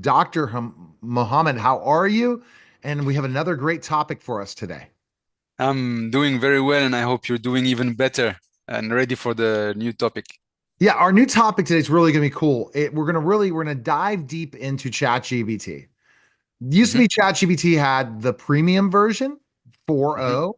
Dr. Mohammed, how are you? And we have another great topic for us today. I'm doing very well, and I hope you're doing even better and ready for the new topic. Yeah, our new topic today is really going to be cool. We're going to dive deep into ChatGPT. Used to hmm be ChatGPT had the premium version hmm 4.0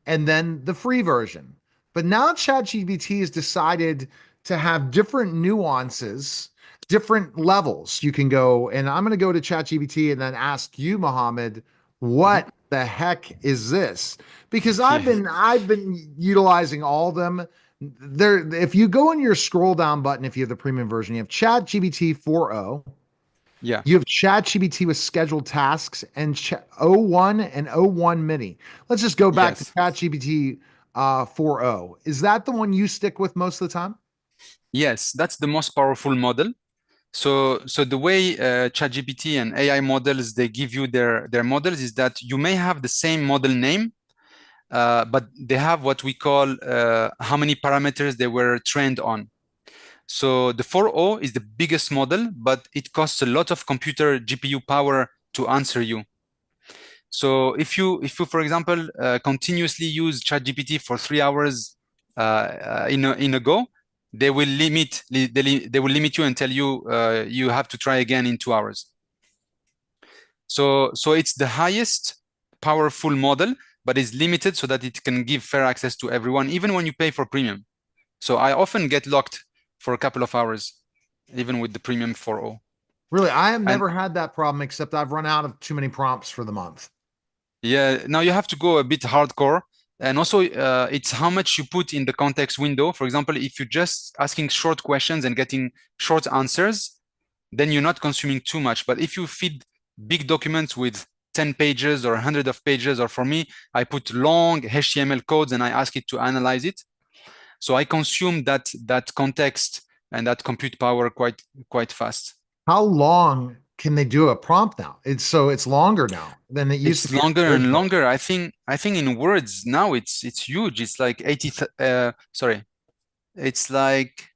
and then the free version. But now ChatGPT has decided to have different nuances, different levels. You can go, and I'm going to go to ChatGPT and then ask you, Mohammed, hmm what the heck is this? Because I've Yeah. been I've been utilizing all of them. There, if you go in your scroll down button, if you have the premium version, you have ChatGPT 4.0. Yeah. You have ChatGPT with scheduled tasks and O1 and O1 mini. Let's just go back to Yes. ChatGPT 4.0. Is that the one you stick with most of the time? Yes, that's the most powerful model. So the way ChatGPT and AI models they give you their models is that you may have the same model name, but they have what we call how many parameters they were trained on. So the 4.0 is the biggest model, but it costs a lot of computer GPU power to answer you. So if you for example continuously use ChatGPT for 3 hours in a go, they will limit you and tell you you have to try again in 2 hours. So it's the highest powerful model, but is limited so that it can give fair access to everyone, even when you pay for premium. So I often get locked for a couple of hours, even with the premium 4.0. Really, I have And never had that problem, except I've run out of too many prompts for the month. yeah, now you have to go a bit hardcore. And also, it's how much you put in the context window. For example, if you're just asking short questions and getting short answers, then you're not consuming too much. But if you feed big documents with 10 pages or 100 of pages, or for me, I put long HTML codes and I ask it to analyze it. So I consume that context and that compute power quite fast. How long can they do a prompt now? It's longer now than it used to It's be longer and originally. longer. I think in words now it's huge. It's like 80 sorry. It's like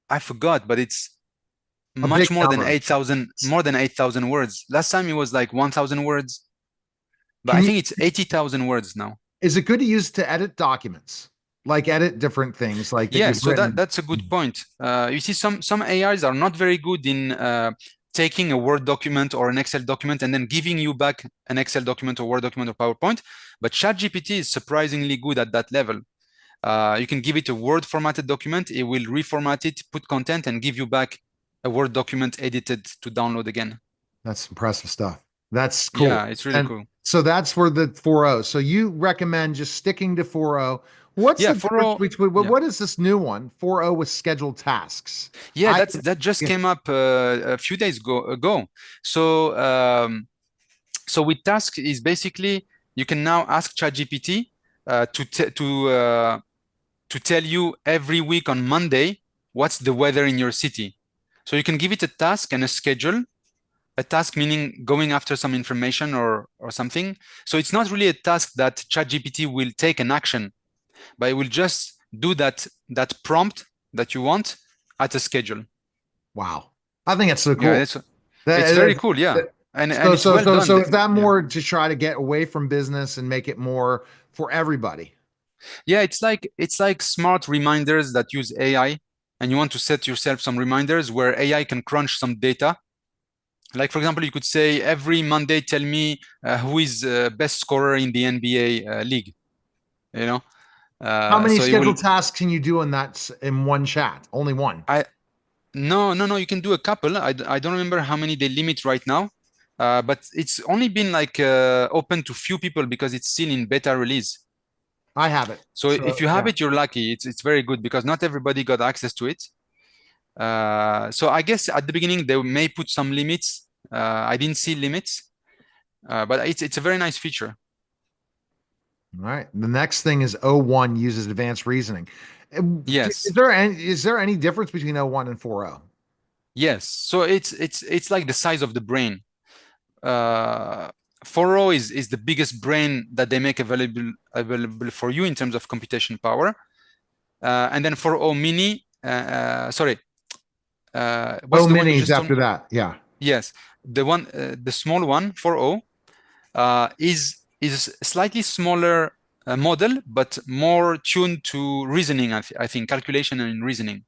I forgot, but it's A big much more than number. 8,000 words. Last time it was like 1,000 words, but I Can you, think it's 80,000 words now. is it good to use to edit documents? Like edit different things like that Yes, you've so written? that's a good point. You see, some AIs are not very good in taking a Word document or an Excel document and then giving you back an Excel document or Word document or PowerPoint. But ChatGPT is surprisingly good at that level. You can give it a Word formatted document, it will reformat it, put content, and give you back a Word document edited to download again. That's impressive stuff. That's cool. Yeah, it's really And cool. so that's where the 4.0. So you recommend just sticking to 4.0. What's Yeah, the for difference all, between yeah, what is this new one? 4.0 with scheduled tasks. yeah, I that just yeah, came up a few days ago. So so with task is basically you can now ask ChatGPT to tell you every week on Monday what's the weather in your city. So you can give it a task and a schedule. A task meaning going after some information or something. So it's not really a task that ChatGPT will take an action, but it will just do that prompt that you want at a schedule. wow. I think that's so Yeah, cool. it's That, very cool. Yeah, that, and so it's so well so done. so is that Yeah. more to try to get away from business and make it more for everybody? Yeah, it's like smart reminders that use AI, and you want to set yourself some reminders where AI can crunch some data. Like for example, you could say every Monday, tell me who is best scorer in the NBA league. You know, How many so it will. scheduled tasks can you do in in one chat? Only one. I no. You can do a couple. I don't remember how many they limit right now, but it's only been like open to few people because it's still in beta release. I have it. So if So you have yeah. it, you're lucky. It's very good because not everybody got access to it. So I guess at the beginning they may put some limits. I didn't see limits, but it's a very nice feature. All right. The next thing is O1 uses advanced reasoning. Yes, Is there any difference between O1 and 4.0? yes. So it's like the size of the brain. Uh, 4.0 is the biggest brain that they make available for you in terms of computation power. And then 4.0 mini, sorry, what's O the one you minis just told after me? that. Yeah. Yes, the small one, 4.0, is slightly smaller model, but more tuned to reasoning. I think calculation and reasoning.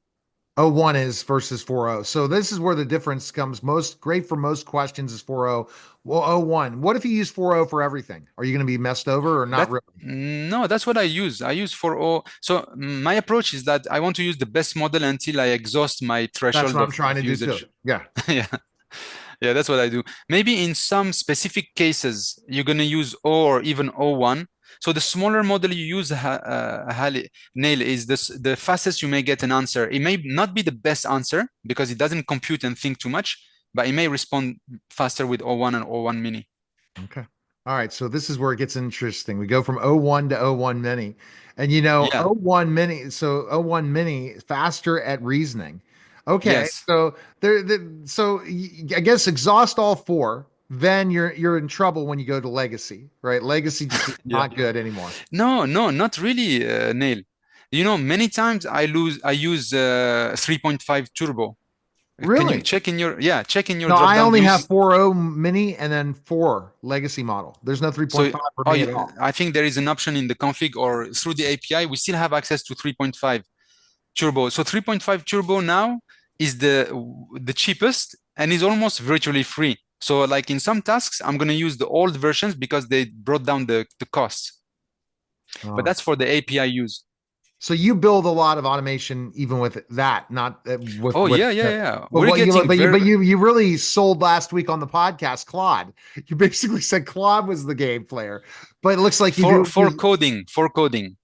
O1 is versus 4.0. So this is where the difference comes. Most great for most questions is 4.0. Well, O1. What if you use 4.0 for everything? Are you going to be messed over or not That really? No, that's what I use. I use 4.0. So my approach is that I want to use the best model until I exhaust my That's threshold what I'm of trying to do too. usage. Yeah. Yeah. Yeah, that's what I do. Maybe in some specific cases, you're going to use O or even O1. So the smaller model you use, Nail, is the fastest you may get an answer. It may not be the best answer because it doesn't compute and think too much, but it may respond faster with O1 and O1 mini. Okay. All right. So this is where it gets interesting. We go from O1 to O1 mini. And Yeah. O1 mini, so O1 mini faster at reasoning. Okay. Yes. So I guess exhaust all four, then you're in trouble when you go to legacy, right? Legacy just is Yeah. not good anymore. No, no, not really, Nail. Many times I use 3.5 turbo. Can you Really? check in your No, I drop-down only have views? 4.0 mini and then 4 legacy model. There's no So 3.5 for oh, me at all. I think there is an option in the config or through the API. We still have access to 3.5 turbo. So 3.5 turbo now is the cheapest and is almost virtually free. So like in some tasks, I'm going to use the old versions because they brought down the costs. But Oh. that's for the API use. So you build a lot of automation even with that, not Oh yeah, yeah, yeah. but We're what you getting but very you really sold last week on the podcast Claude. You basically said Claude was the game player, but it looks like you do for use coding, for coding.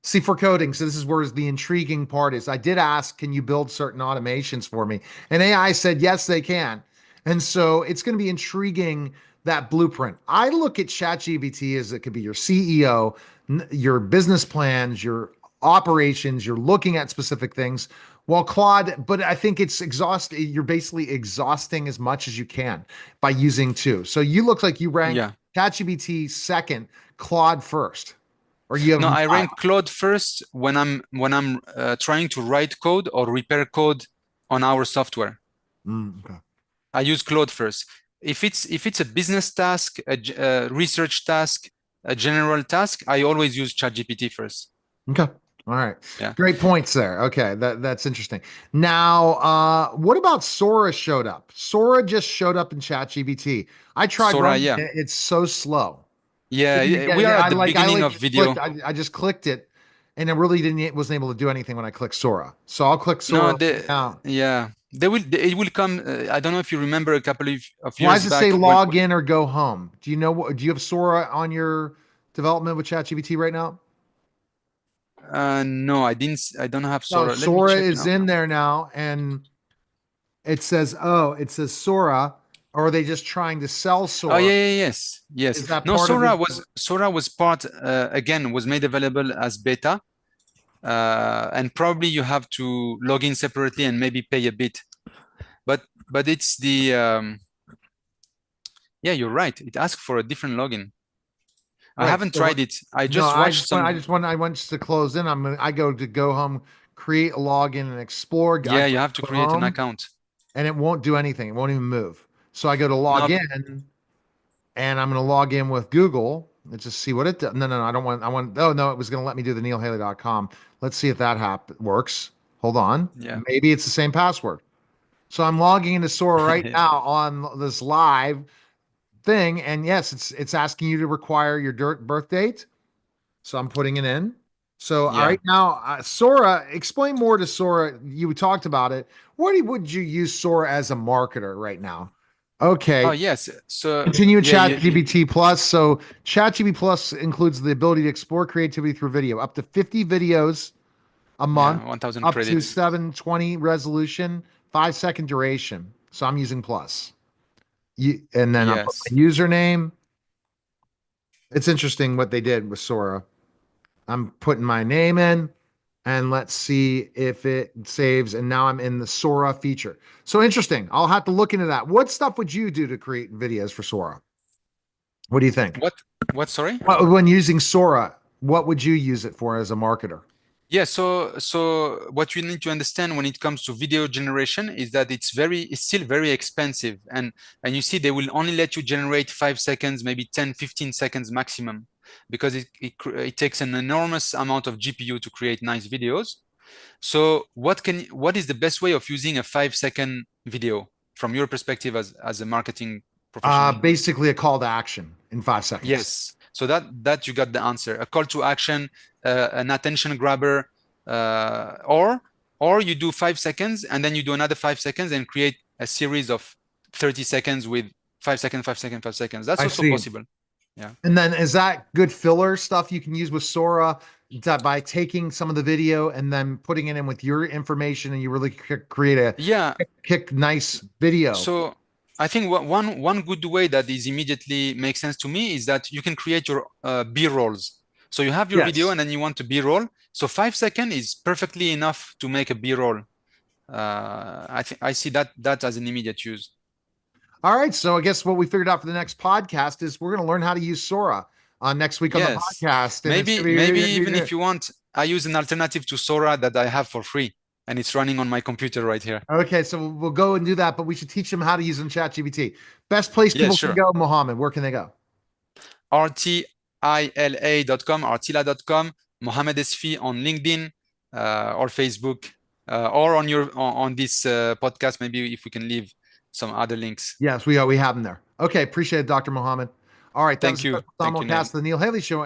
see for coding. So this is where the intriguing part is. I did ask, can you build certain automations for me? And AI said yes, they can. And so it's going to be intriguing that blueprint. I look at ChatGPT as it could be your CEO, your business plans, your operations. You're looking at specific things. Well, Claude, but I think it's exhausting. You're basically exhausting as much as you can by using two. So you look like you rank Yeah. ChatGPT second, Claude first, or you have No, them I tied. rank Claude first when I'm trying to write code or repair code on our software. Okay. I use Claude first. If it's a business task, a research task, a general task, I always use ChatGPT first. Okay. All right. Yeah. Great points there. Okay, that's interesting. Now, what about Sora showed up? Sora just showed up in ChatGPT. I tried Sora, running yeah. it. It's so slow. Yeah, we are I at the like I beginning like of just clicked video. I just clicked it and it really didn't wasn't able to do anything when I clicked Sora. So I'll click No, Sora now. it will come. I don't know if you remember a couple of Why years does it say back when log in or go home? Do you know what do you have Sora on your development with ChatGPT right now? no, I don't have No, Sora. Let me Sora check is now. in there now and it says Sora, or are they just trying to sell Oh Sora? yeah, yeah, yes, yes. Is that No, part of the Sora was part again was made available as beta, and probably you have to log in separately and maybe pay a bit. But it's the yeah, you're right. It asks for a different login. I right? haven't So what? tried it. I No, just watched I some. just want I want to close in. I go to go home, create a login and explore. I Yeah, you click have to go create an home account. and it won't do anything. It won't even move. So I go to log No, in and I'm going to log in with Google. Let's just see what it does. No, I don't want. I want. Oh no, it was going to let me do the neilhaley.com. Let's see if that works. Hold on. yeah, Maybe it's the same password. So I'm logging into Sora right now on this live thing, and yes, it's asking you to require your birth date. So I'm putting it in. So all yeah. right now, Sora, explain more to Sora. You talked about it. Would you use Sora as a marketer right now? Oh Okay. yes. So Continue yeah, ChatGPT Plus. So ChatGPT Plus includes the ability to explore creativity through video, up to 50 videos a month, yeah, 1,000 up to credits. 720 resolution, 5-second duration. So I'm using Plus. And then I'll put Yes. my username. It's interesting what they did with Sora. I'm putting my name in and let's see if it saves. And now I'm in the Sora feature. So interesting. I'll have to look into that. What stuff would you do to create videos for Sora? What do you think? What? What? Sorry. When using Sora, what would you use it for as a marketer? Yeah, so what you need to understand when it comes to video generation is that it's still very expensive. And you see they will only let you generate 5 seconds, maybe 10, 15 seconds maximum, because it takes an enormous amount of GPU to create nice videos. So what is the best way of using a 5 second video from your perspective as a marketing professional? Basically a call to action in 5 seconds. Yes. So that you got the answer. A call to action, an attention grabber, or you do 5 seconds and then you do another 5 seconds and create a series of 30 seconds with 5 seconds, 5 seconds, 5 seconds. That's I also see. possible. Yeah. And then is that good filler stuff you can use with Sora that by taking some of the video and then putting it in with your information and you really create a Yeah. kick nice video? So I think one good way that is immediately makes sense to me is that you can create your B-rolls. So you have your video Yes. and then you want to B-roll. So 5 seconds is perfectly enough to make a B-roll. I think I see that as an immediate use. All right. So I guess what we figured out for the next podcast is we're going to learn how to use Sora next week on the Yes, podcast. And it's maybe going maybe to even be, if you want, I use an alternative to Sora that I have for free, and it's running on my computer right here. okay. So we'll go and do that, but we should teach them how to use in ChatGPT. Best place Yeah, people can sure. go, Mohammed. Where can they go? rtila.com, rtila.com, Mohammed Esfi on LinkedIn or Facebook or on this podcast. Maybe if we can leave some other links. Yes, we have them there. Okay. Appreciate it, Dr. Mohammed. All right. That was Thank a you. special Thank you, Neil. simulcast of the Neil Haley Show.